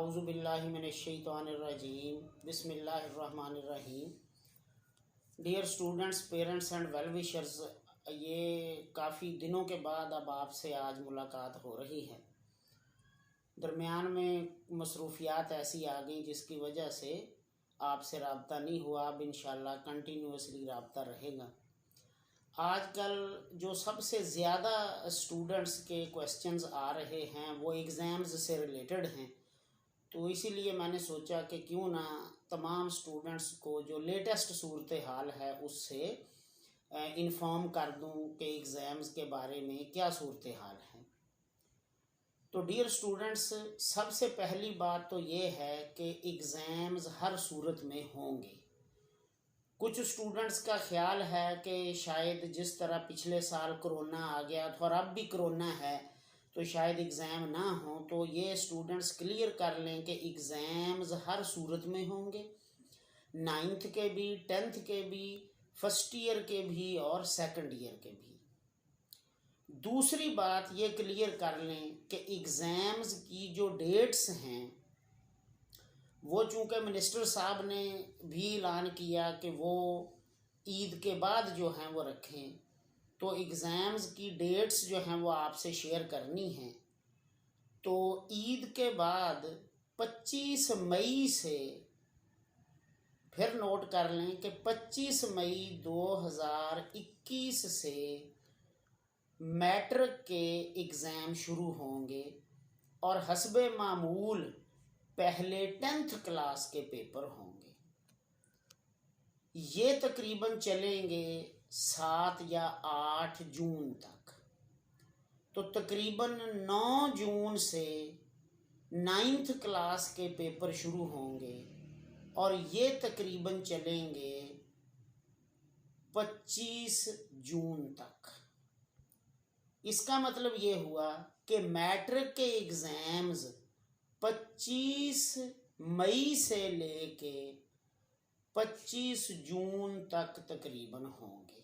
आऊज़ुबिल्लाहि मिनश्शैतानिर्रजीम बिस्मिल्लाहिर्रहमानिर्रहीम। Dear students, parents and well wishers, ये काफ़ी दिनों के बाद अब आपसे आज मुलाकात हो रही है। दरमियान में मसरूफियात ऐसी आ गई जिसकी वजह से आपसे रब्ता नहीं हुआ। अब इंशाल्लाह कंटिन्यूसली रब्ता रहेगा। आजकल जो सबसे ज़्यादा स्टूडेंट्स के क्वेश्चंस आ रहे हैं वो एग्ज़ाम्स से रिलेटेड हैं, तो इसीलिए मैंने सोचा कि क्यों ना तमाम स्टूडेंट्स को जो लेटेस्ट सूरत हाल है उससे इन्फॉर्म कर दूं कि एग्ज़ाम्स के बारे में क्या सूरत हाल है। तो डियर स्टूडेंट्स, सबसे पहली बात तो ये है कि एग्ज़ाम्स हर सूरत में होंगे। कुछ स्टूडेंट्स का ख्याल है कि शायद जिस तरह पिछले साल कोरोना आ गया था और अब भी कोरोना है तो शायद एग्ज़ाम ना हो, तो ये स्टूडेंट्स क्लियर कर लें कि एग्ज़ाम्स हर सूरत में होंगे। 9th के भी, 10th के भी, फर्स्ट ईयर के भी और सेकंड ईयर के भी। दूसरी बात ये क्लियर कर लें कि एग्ज़ाम्स की जो डेट्स हैं वो चूँकि मिनिस्टर साहब ने भी ऐलान किया कि वो ईद के बाद जो हैं वो रखें, तो एग्ज़ाम्स की डेट्स जो हैं वो आपसे शेयर करनी है। तो ईद के बाद 25 मई से, फिर नोट कर लें कि 25 मई 2021 से मैट्रिक के एग्ज़ाम शुरू होंगे और हस्बे मामूल पहले 10th क्लास के पेपर होंगे। ये तकरीबन चलेंगे 7 या 8 जून तक। तो तकरीबन 9 जून से 9th क्लास के पेपर शुरू होंगे और ये तकरीबन चलेंगे 25 जून तक। इसका मतलब ये हुआ कि मैट्रिक के एग्ज़ाम्स 25 मई से लेके 25 जून तक तकरीबन होंगे।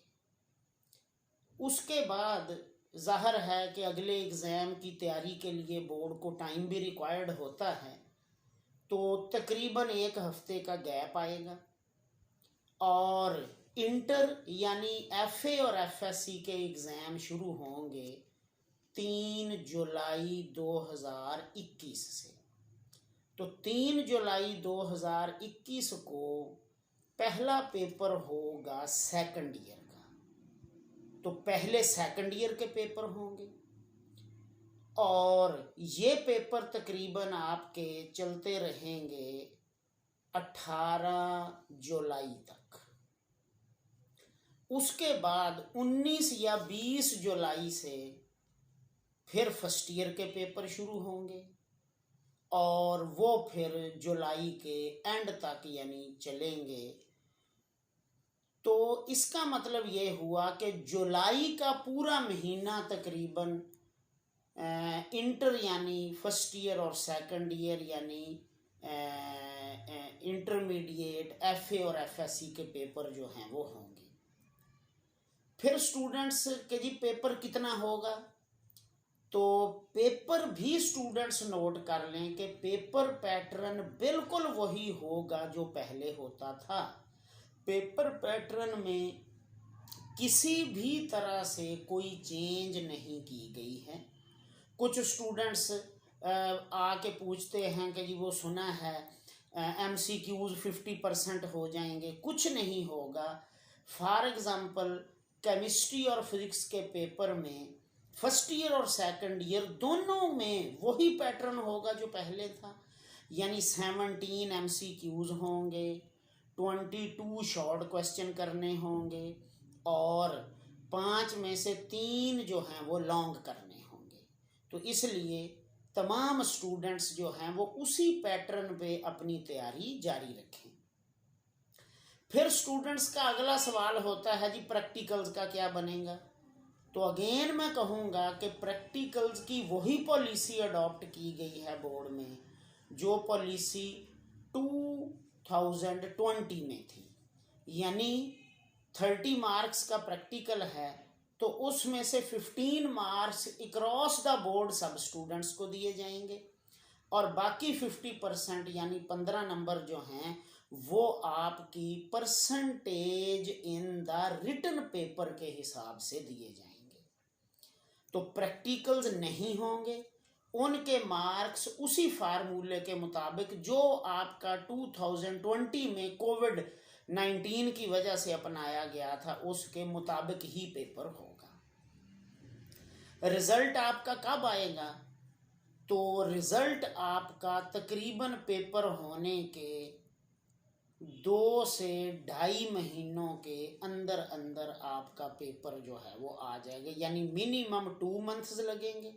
उसके बाद ज़ाहिर है कि अगले एग्ज़ाम की तैयारी के लिए बोर्ड को टाइम भी रिक्वायर्ड होता है, तो तकरीबन 1 हफ्ते का गैप आएगा और इंटर यानी FA और FSC के एग्ज़ाम शुरू होंगे 3 जुलाई 2021 से। तो 3 जुलाई 2021 को पहला पेपर होगा सेकंड ईयर का। तो पहले सेकंड ईयर के पेपर होंगे और ये पेपर तकरीबन आपके चलते रहेंगे 18 जुलाई तक। उसके बाद 19 या 20 जुलाई से फिर फर्स्ट ईयर के पेपर शुरू होंगे और वो फिर जुलाई के एंड तक यानी चलेंगे। तो इसका मतलब ये हुआ कि जुलाई का पूरा महीना तकरीबन इंटर यानी फर्स्ट ईयर और सेकंड ईयर यानी इंटरमीडिएट FA और FSC के पेपर जो हैं वो होंगे। फिर स्टूडेंट्स के जी पेपर कितना होगा, तो पेपर भी स्टूडेंट्स नोट कर लें कि पेपर पैटर्न बिल्कुल वही होगा जो पहले होता था। पेपर पैटर्न में किसी भी तरह से कोई चेंज नहीं की गई है। कुछ स्टूडेंट्स आके पूछते हैं कि जी वो सुना है MCQs 50% हो जाएंगे। कुछ नहीं होगा। फॉर एग्ज़ाम्पल केमिस्ट्री और फिज़िक्स के पेपर में फर्स्ट ईयर और सेकंड ईयर दोनों में वही पैटर्न होगा जो पहले था, यानी 17 MCQs होंगे, 22 शॉर्ट क्वेश्चन करने होंगे और 5 में से 3 जो हैं वो लॉन्ग करने होंगे। तो इसलिए तमाम स्टूडेंट्स जो हैं वो उसी पैटर्न पे अपनी तैयारी जारी रखें। फिर स्टूडेंट्स का अगला सवाल होता है जी प्रैक्टिकल्स का क्या बनेगा। तो अगेन मैं कहूँगा कि प्रैक्टिकल्स की वही पॉलिसी अडॉप्ट की गई है बोर्ड में जो पॉलिसी 2020 में थी, यानी 30 मार्क्स का प्रैक्टिकल है तो उसमें से 15 मार्क्स अक्रॉस द बोर्ड सब स्टूडेंट्स को दिए जाएंगे। और बाकी 50% यानी 15 नंबर जो हैं वो आपकी percentage in the written paper के हिसाब से दिए जाएंगे। तो प्रैक्टिकल्स नहीं होंगे, उनके मार्क्स उसी फार्मूले के मुताबिक जो आपका 2020 में कोविड-19 की वजह से अपनाया गया था उसके मुताबिक ही पेपर होगा। रिजल्ट आपका कब आएगा? तो रिजल्ट आपका तकरीबन पेपर होने के 2 से 2.5 महीनों के अंदर अंदर आपका पेपर जो है वो आ जाएगा, यानी मिनिमम 2 मंथ्स लगेंगे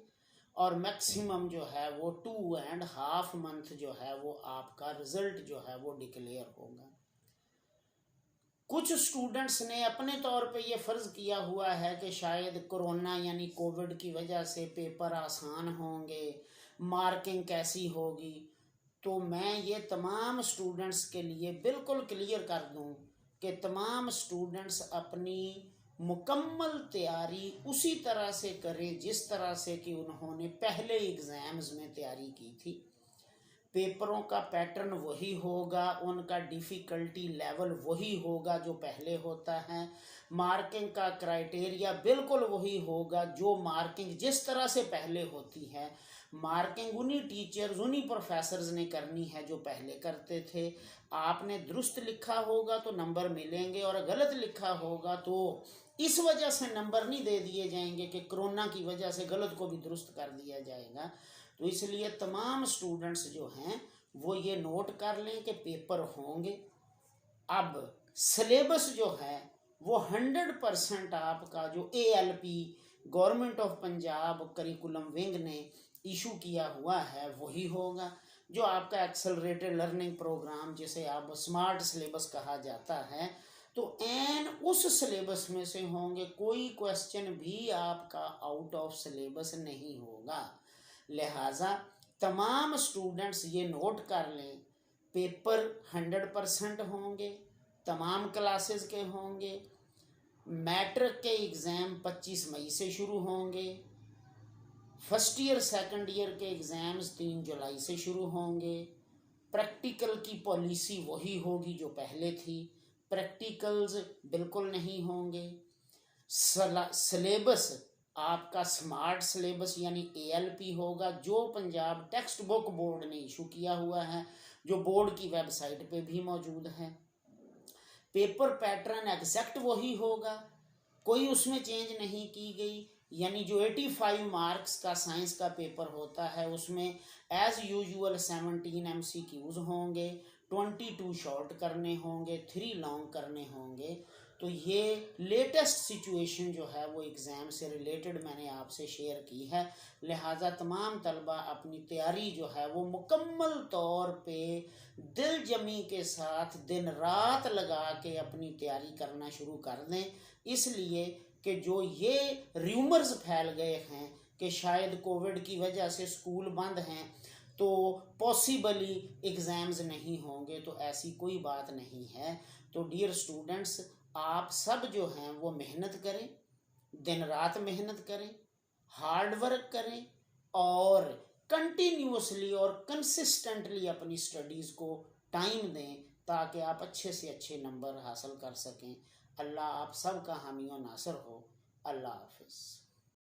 और मैक्सिमम जो है वो 2.5 मंथ जो है वो आपका रिजल्ट जो है वो डिक्लेयर होगा। कुछ स्टूडेंट्स ने अपने तौर पे ये फ़र्ज़ किया हुआ है कि शायद कोरोना यानी कोविड की वजह से पेपर आसान होंगे, मार्किंग कैसी होगी। तो मैं ये तमाम स्टूडेंट्स के लिए बिल्कुल क्लियर कर दूं कि तमाम स्टूडेंट्स अपनी मुकम्मल तैयारी उसी तरह से करें जिस तरह से कि उन्होंने पहले एग्ज़ाम्स में तैयारी की थी। पेपरों का पैटर्न वही होगा, उनका डिफ़िकल्टी लेवल वही होगा जो पहले होता है, मार्किंग का क्राइटेरिया बिल्कुल वही होगा जो मार्किंग जिस तरह से पहले होती है। मार्किंग उन्हीं टीचर्स उन्हीं प्रोफेसर्स ने करनी है जो पहले करते थे। आपने दुरुस्त लिखा होगा तो नंबर मिलेंगे और गलत लिखा होगा तो इस वजह से नंबर नहीं दे दिए जाएंगे कि कोरोना की वजह से गलत को भी दुरुस्त कर दिया जाएगा। तो इसलिए तमाम स्टूडेंट्स जो हैं वो ये नोट कर लें कि पेपर होंगे। अब सिलेबस जो है वो 100% आपका जो ALP government of Punjab curriculum wing ने इशू किया हुआ है वही होगा, जो आपका एक्सेलरेटेड लर्निंग प्रोग्राम जिसे आप स्मार्ट सिलेबस कहा जाता है। तो एन उस सिलेबस में से होंगे, कोई क्वेश्चन भी आपका आउट ऑफ सिलेबस नहीं होगा। लिहाजा तमाम स्टूडेंट्स ये नोट कर लें, पेपर 100% होंगे, तमाम क्लासेस के होंगे। मैट्रिक के एग्ज़ाम 25 मई से शुरू होंगे, फर्स्ट ईयर सेकंड ईयर के एग्ज़ाम्स 3 जुलाई से शुरू होंगे। प्रैक्टिकल की पॉलिसी वही होगी जो पहले थी, प्रैक्टिकल्स बिल्कुल नहीं होंगे। सिलेबस आपका स्मार्ट सिलेबस यानी ALP होगा जो पंजाब टेक्स्ट बुक बोर्ड ने इशू किया हुआ है, जो बोर्ड की वेबसाइट पे भी मौजूद है। पेपर पैटर्न एग्जैक्ट वही होगा, कोई उसमें चेंज नहीं की गई। यानी जो 85 मार्क्स का साइंस का पेपर होता है उसमें एज यूजुअल 17 MCQs होंगे, 22 शॉर्ट करने होंगे, 3 लॉन्ग करने होंगे। तो ये लेटेस्ट सिचुएशन जो है वो एग्ज़ाम से रिलेटेड मैंने आपसे शेयर की है। लिहाजा तमाम तलबा अपनी तैयारी जो है वो मुकम्मल तौर पे दिल जमी के साथ दिन रात लगा के अपनी तैयारी करना शुरू कर दें, इसलिए कि जो ये र्यूमर्स फैल गए हैं कि शायद कोविड की वजह से स्कूल बंद हैं तो पॉसिबली एग्ज़ाम्स नहीं होंगे, तो ऐसी कोई बात नहीं है। तो डियर स्टूडेंट्स, आप सब जो हैं वो मेहनत करें, दिन रात मेहनत करें, हार्ड वर्क करें और कंटिन्यूसली और कंसिस्टेंटली अपनी स्टडीज़ को टाइम दें ताकि आप अच्छे से अच्छे नंबर हासिल कर सकें। अल्लाह आप सब का हामी और नासर हो। अल्लाह हाफिज़।